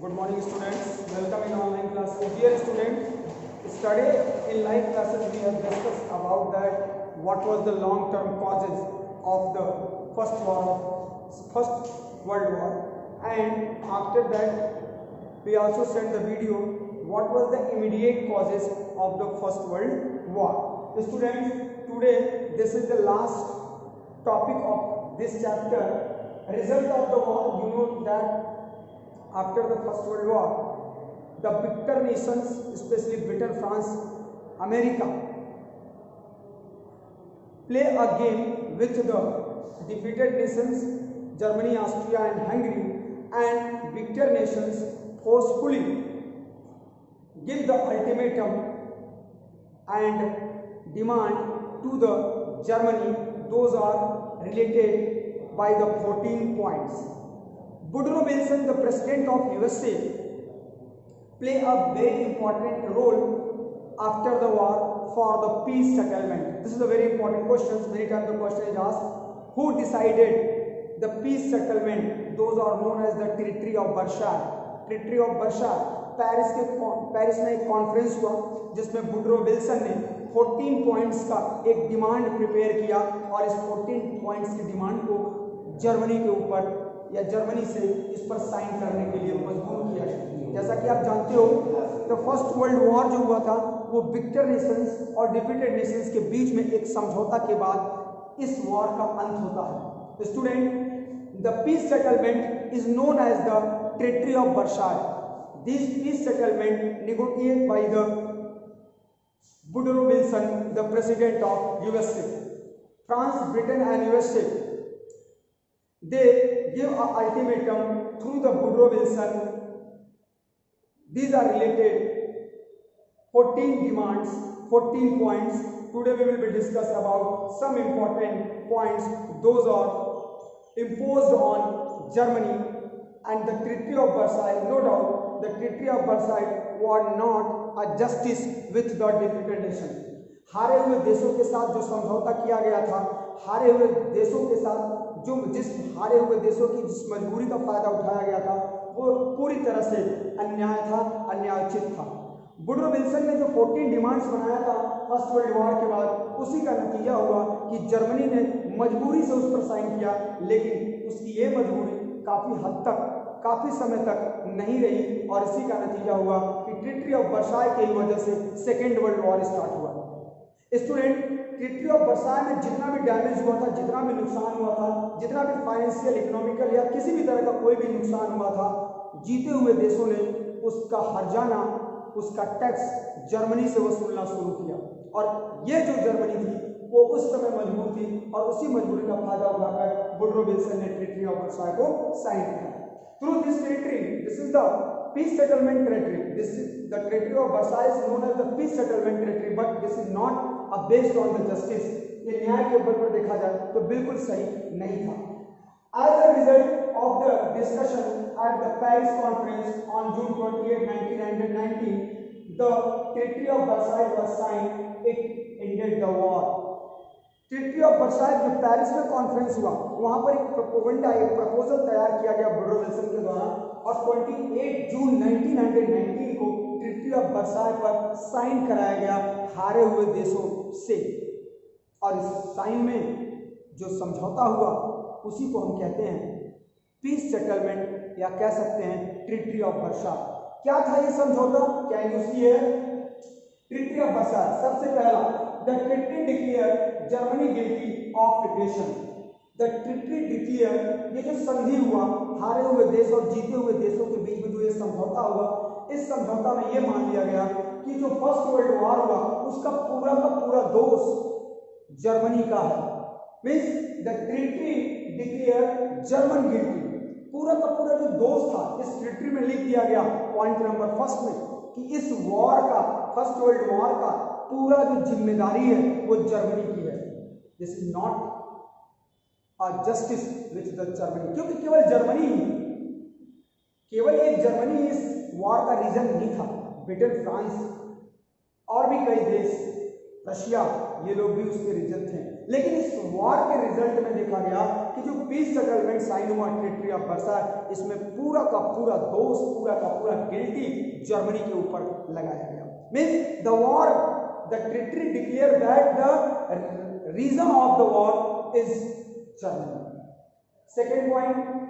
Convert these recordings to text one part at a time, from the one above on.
Good morning, students. Welcome in online classes. Dear students, study in live classes we have discussed about that what was the long-term causes of the First World War, and after that we also sent the video what was the immediate causes of the First World War. Students, today this is the last topic of this chapter. Result of the war. You know that after the First World War, the victor nations, especially Britain, France, America, play a game with the defeated nations, Germany, Austria and Hungary, and victor nations forcefully give the ultimatum and demand to the Germany. Those are related by the 14 points. Woodrow Wilson, the president of USA, play a very important role after the war for the peace settlement. This is a very important question. Many times the question is asked, who decided the peace settlement? Those are known as the Treaty of Versailles. Treaty of Versailles, Paris में एक conference हुआ जिसमें Woodrow Wilson ने 14 points का एक demand prepare किया और इस 14 पॉइंट्स की डिमांड को जर्मनी के ऊपर या जर्मनी से इस पर साइन करने के लिए मजबूर किया। जैसा कि आप जानते हो, तो फर्स्ट वर्ल्ड वॉर जो हुआ था वो विक्टर नेशंस और डिफीटेड नेशंस के बीच में एक समझौता के बाद इस वॉर का अंत होता है। Student, the peace settlement is known as the treaty of Versailles. This peace settlement negotiated by the Woodrow Wilson, the president of USA. France, Britain and USA, they give an ultimatum through the Woodrow Wilson. These are related 14 demands, 14 points. Today we will be discuss about some important points. Those are imposed on Germany and the Treaty of Versailles. No doubt the Treaty of Versailles was not a justice with the defeated nation. हारे हुए देशों के साथ जो समझौता किया गया था, हारे हुए देशों के साथ जिस हारे हुए देशों की जिस मजबूरी का फायदा उठाया गया था वो पूरी तरह से अन्याय था, अन्यायोचित था। वुडरो विल्सन ने जो 14 डिमांड्स बनाया था फर्स्ट वर्ल्ड वॉर के बाद, उसी का नतीजा हुआ कि जर्मनी ने मजबूरी से उस पर साइन किया, लेकिन उसकी ये मजबूरी काफी हद तक, काफी समय तक नहीं रही और इसी का नतीजा हुआ कि ट्रीटी ऑफ वर्साय की वजह से सेकेंड वर्ल्ड वॉर स्टार्ट हुआ। स्टूडेंट, ट्रीटी ऑफ वर्साय में जितना भी डैमेज हुआ था, जितना भी नुकसान हुआ था, जितना भी फाइनेंशियल, इकोनॉमिकल या किसी भी तरह का कोई भी नुकसान हुआ था, जीते हुए देशों ने उसका हर्जाना, उसका टैक्स जर्मनी से वसूलना शुरू किया। और ये जो जर्मनी थी वो उस समय मजबूर थी और उसी मजबूरी का फायदा उठाकर वुडरो विल्सन ने ट्रीटी ऑफ वर्साय को साइन किया। Through this treaty, this is the peace settlement treaty. This is the Treaty of Versailles is known as the peace settlement treaty, but this is not based on the justice. ये न्याय के ऊपर देखा जाए तो बिल्कुल सही नहीं था। As a result of the discussion at the Paris Conference on June 28, 1919, the Treaty of Versailles was signed. It ended the war. Treaty of Versailles जो पेरिस में कॉन्फ्रेंस हुआ, वहां पर एक प्रपोजल तैयार किया गया वुडरो विल्सन के द्वारा और 28 जून 1919 को ट्रीटी ऑफ वर्साय पर साइन कराया गया हारे हुए देशों से। और इस साइन में जो समझौता हुआ उसी को हम कहते हैं पीस सेटलमेंट या कह सकते हैं ट्रीटी ऑफ वर्साय। क्या था ये समझौता? क्या है ट्रीटी ऑफ वर्साय? सबसे पहला, the treaty declare Germany guilty of aggression. The treaty declare, ये जो संधि हुआ हारे हुए देश और जीते हुए देशों के बीच में जो ये समझौता हुआ, इस समझौता में ये मान लिया गया कि जो फर्स्ट वर्ल्ड वॉर हुआ उसका पूरा का पूरा दोष जर्मनी का है। Means the treaty declare German guilty. पूरा का पूरा जो दोष था इस ट्रीटी में लिख दिया गया पॉइंट नंबर फर्स्ट में कि इस वॉर का, फर्स्ट वर्ल्ड वॉर का पूरा जो जिम्मेदारी है वो जर्मनी की है। This is not a justice which the Germany, क्योंकि केवल जर्मनी ही, केवल एक जर्मनी ही इस वॉर का रीजन नहीं था। ब्रिटेन, फ्रांस और भी कई देश, रशिया, ये लोग भी उसके रीजन थे। लेकिन इस वॉर के रिजल्ट में देखा गया कि जो पीस सेटलमेंट साइन हुआ ट्रीटी ऑफ वर्साय, इसमें पूरा का पूरा दोष, पूरा का पूरा गिल्टी जर्मनी के ऊपर लगाया गया। Means the war, the treaty declare that the reason of the war is Germany. Second point,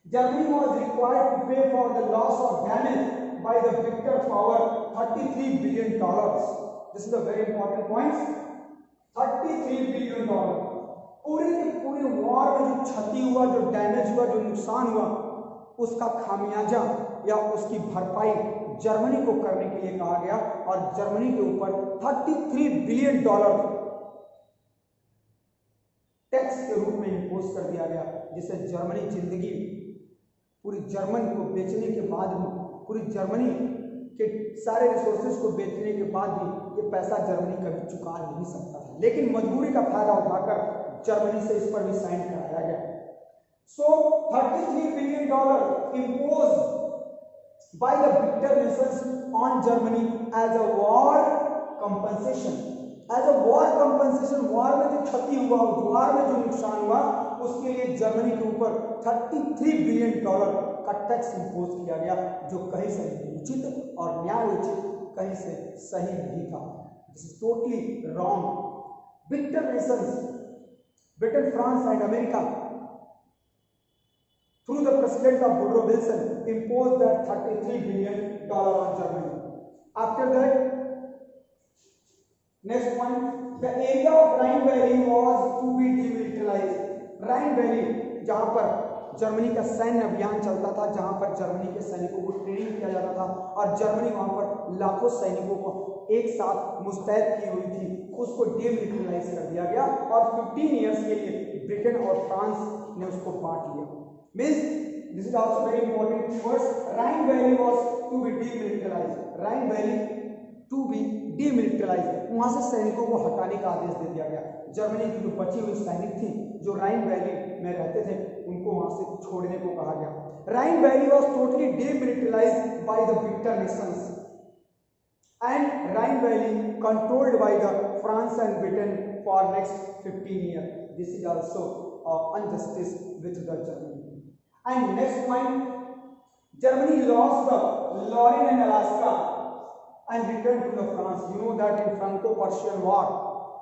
Germany was required to pay for the loss of damage by the victor power $33 billion. This is a very important point. $33 billion. पूरे के पूरे war में जो क्षति हुआ, जो damage हुआ, जो नुकसान हुआ, उसका खामियाजा या उसकी भरपाई जर्मनी को करने के लिए कहा गया और जर्मनी के ऊपर $33 बिलियन टैक्स के रूप में इंपोज कर दिया गया, जिससे जर्मनी जिंदगी पूरी जर्मन को बेचने के बाद भी, पूरी जर्मनी के सारे रिसोर्सेज को बेचने के बाद भी ये पैसा जर्मनी कभी चुका नहीं सकता था, लेकिन मजबूरी का फायदा उठाकर जर्मनी से इस पर भी साइन कराया गया। सो $33 billion imposed by the victor nations on Germany as a war compensation, as a war compensation, war में जो क्षति हुआ, वॉर में जो नुकसान हुआ, उसके लिए जर्मनी के ऊपर $33 बिलियन का टैक्स इंपोज किया गया, जो कहीं से उचित और न्याय उचित कहीं से सही नहीं था। This is totally wrong. Victor nations Britain, France and America through the president of Woodrow Wilson imposed that $33 billion on Germany. After that, next point, the area of Rhine Valley was to be demilitarized. Rhine Valley, जहां पर Germany का सैन्य अभियान चलता था, जहां पर Germany के सैनिकों को ट्रेनिंग किया जाता था और जर्मनी वहां पर लाखों सैनिकों को एक साथ मुस्तैद की हुई थी, उसको डीमिलिटराइज कर दिया गया और 15 इयर्स के लिए ब्रिटेन और फ्रांस ने उसको बांट लिया। Means this is also very important keywords. Rhine Valley was to be demilitarized. Rhine Valley to be demilitarized. वहां से सैनिकों को हटाने का आदेश दे दिया गया। जर्मनी की जो बची हुई सैनिक थी जो राइन वैली में रहते थे, उनको वहां से छोड़ने को कहा गया। राइन valley was totally demilitarized by the victor nations and Rhine Valley controlled by the France and Britain for next 15 years. This is also injustice with the Germany. And next point, Germany lost the Lorraine and Alaska and returned to the France. You know that in Franco-Prussian War,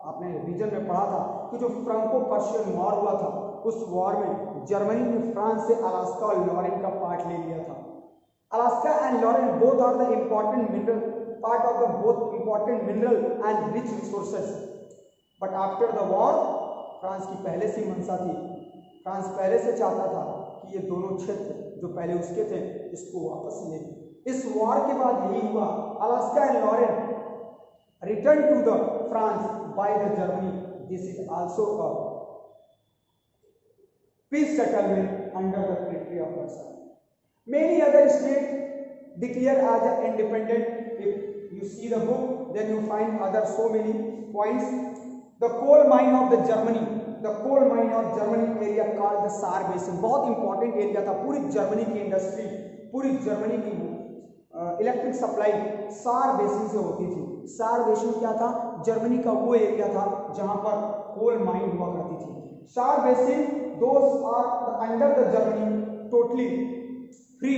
आपने reason में पढ़ा था कि जो Franco-Persian war हुआ था, उस war में जर्मनी ने फ्रांस से अलास्का और लॉरेन का पार्ट ले लिया था। Alsace and Lorraine both are the important mineral part of the both important mineral and rich resources. But after the war France की पहले से मंशा थी, फ्रांस पहले से चाहता था कि ये दोनों क्षेत्र जो पहले उसके थे इसको वापस ले। इस वॉर के बाद यही हुआ, Alsace and Lorraine return to the France by the Germany. This is also a peace settlement under the treaty of Versailles. Many other state declare as a independent. If you see the book then you find other so many points. The coal mine of the Germany, the coal mine of Germany area called the Saar basin, बहुत important area था। पूरी Germany की industry, पूरी Germany की electric supply सार basin से होती थी। सार बेसिन क्या था? जर्मनी का वो एरिया था जहां पर कोल माइन हुआ करती थी। Saar basin those are under the Germany, totally free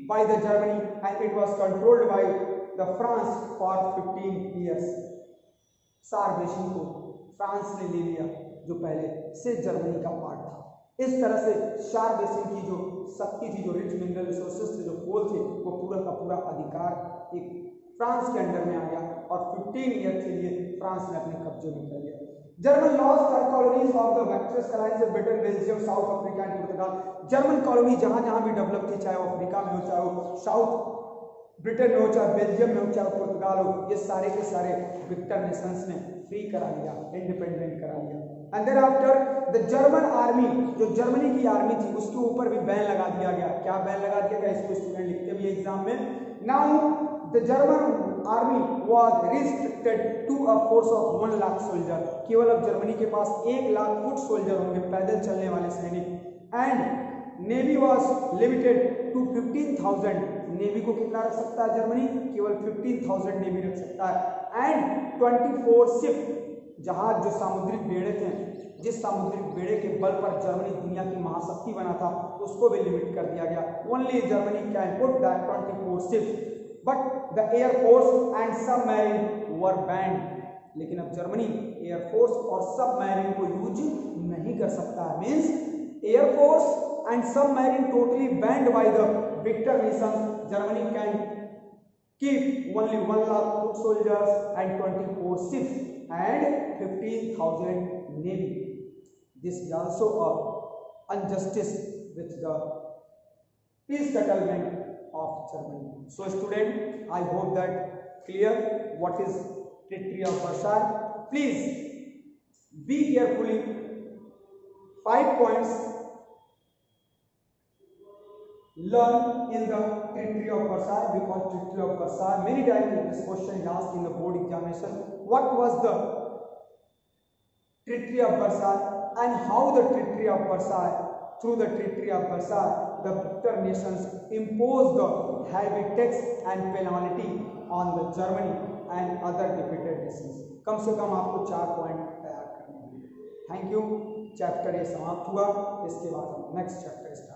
by the Germany and it was controlled by the France for 15 years. Saar basin को फ्रांस ने ले लिया जो पहले से जर्मनी का पार्ट था। इस तरह से सार बेसिन की जो शक्ति थी, जो रिच मिनरल रिसोर्सेज थे, जो कोल थे, वो पूरा का पूरा अधिकार एक फ्रांस के अंडर में आ गया और 15 ईयर के लिए फ्रांस ने अपने कब्जे में कर लिया। German lost the colonies of the vectors alliance of Britain, Belgium, south Africa and Portugal. German colony जहां जहां भी डेवलप थी, चाहे वो अफ्रीका में हो, चाहे वो साउथ ब्रिटेन में हो, चाहे बेल्जियम में हो, चाहे पुर्तगाल हो, ये सारे के सारे विक्टर नेशंस ने फ्री करा लिया, इंडिपेंडेंट करा लिया। And then after the German army, जो जर्मनी की आर्मी थी उसके ऊपर भी बैन लगा दिया गया। क्या बैन लगा दिया गया? इसको स्टूडेंट लिखते भी एग्जाम में। Now the German army was restricted to a force of 1 lakh soldier. केवल अब जर्मनी के पास 1 लाख फुट सोल्जर होंगे, पैदल चलने वाले सैनिक। And navy was limited to 15,000। Navy को कितना रख सकता है जर्मनी? केवल 15,000 नेवी रख सकता है। एंड 24 शिप जहाज जो सामुद्रिक बेड़े थे, जिस सामुद्रिक बेड़े के बल पर जर्मनी दुनिया की महाशक्ति बना था, उसको भी लिमिट कर दिया गया। Only Germany can put that 24 ships but the air force and submarine were banned. लेकिन अब जर्मनी एयरफोर्स और सबमरीन को यूज नहीं कर सकता है। Means air force and submarine totally banned by the victor nation. Germany can keep only 1 lakh foot soldiers and 24 ships and 15,000 navy. This is also a injustice with the peace settlement of Germany. So student, I hope that clear what is Treaty of Versailles. Please be carefully 5 points learn in the Treaty of Versailles, because Treaty of Versailles many times this question is asked in the board examination. What was the Treaty of Versailles and how the Treaty of Versailles, through the Treaty of Versailles, the victor nations imposed the heavy tax and penalty on the Germany and other defeated nations. कम से कम आपको 4 point तैयार करने हैं। Thank you. Chapter ये समाप्त हुआ, इसके बाद हम नेक्स्ट चैप्टर स्टार्ट